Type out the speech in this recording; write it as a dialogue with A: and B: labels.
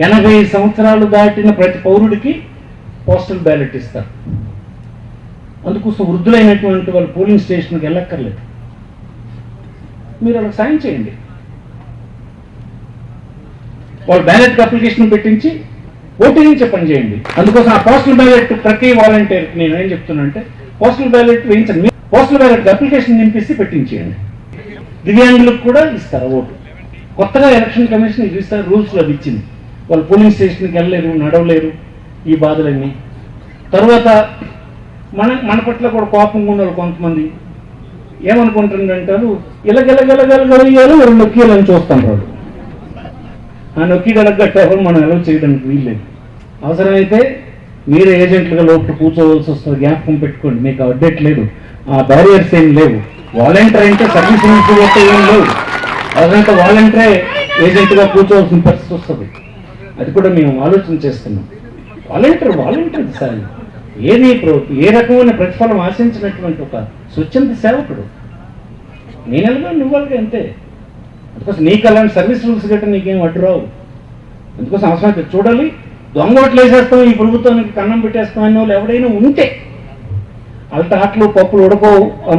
A: 80 సంవత్సరాలు దాటిన ప్రతి పౌరుడికి పోస్టల్ బ్యాలెట్ ఇస్తారు. అందుకోసం వృద్ధులైనటువంటి వాళ్ళు పోలింగ్ స్టేషన్కి వెళ్ళక్కర్లేదు. మీరు వాళ్ళకి సాయం చేయండి. వాళ్ళు బ్యాలెట్కి అప్లికేషన్ పెట్టించి ఓటింగ్ పని చేయండి. అందుకోసం ఆ పోస్టల్ బ్యాలెట్ ప్రతి వాలంటీర్కి నేను ఏం చెప్తున్నా అంటే పోస్టల్ బ్యాలెట్ వేయించండి. పోస్టల్ బ్యాలెట్ అప్లికేషన్ నింపిస్తే పెట్టించేయండి. దివ్యాంగులకు కూడా ఇస్తారు ఓటు. కొత్తగా ఎలక్షన్ కమిషన్ ఇది ఇస్తారు, రూల్స్లో అది ఇచ్చింది. వాళ్ళు పోలింగ్ స్టేషన్కి వెళ్ళలేరు, నడవలేరు, ఈ బాధలన్నీ. తర్వాత మన పట్ల కూడా కోపంగా ఉన్న వాళ్ళు కొంతమంది ఏమనుకుంటారంటారు, ఇలాగెలగెలగెలగలిగారు 2 నొక్కీలని చూస్తాం. వాళ్ళు ఆ నొక్కీగలగట్టారు, మనం ఎలా చేయడానికి వీల్లేదు. అవసరమైతే మీరే ఏజెంట్లుగా లోపల కూర్చోవలసి వస్తుంది. జ్ఞాపకం పెట్టుకోండి, మీకు అప్డేట్ లేదు, ఆ బ్యారియర్స్ ఏం లేవు. వాలంటీర్ అంటే సర్వీస్ ఇన్స్టిట్యూట్ ఏం లేవు. అవసరమైతే వాలంటీరే ఏజెంట్గా కూర్చోవలసిన పరిస్థితి వస్తుంది. అది కూడా మేము ఆలోచన చేస్తున్నాం. వాలంటీర్ సార్ ఏ రకమైన ప్రతిఫలం ఆశించినటువంటి ఒక స్వచ్ఛంద సేవకుడు. నేను ఎలాగో నువ్వుగా అంతే. అందుకోసం నీకు అలాంటి సర్వీస్ రూల్స్ గట్రా నీకేం అడ్డు రావు. అందుకోసం అవసరమైతే చూడాలి. దొంగ ఓట్లు వేసేస్తాం, ఈ ప్రభుత్వానికి కన్నం పెట్టేస్తాం అనే వాళ్ళు ఎవడైనా ఉంటే వాళ్ళ ఆటలు పప్పులు ఉడకవు అన్న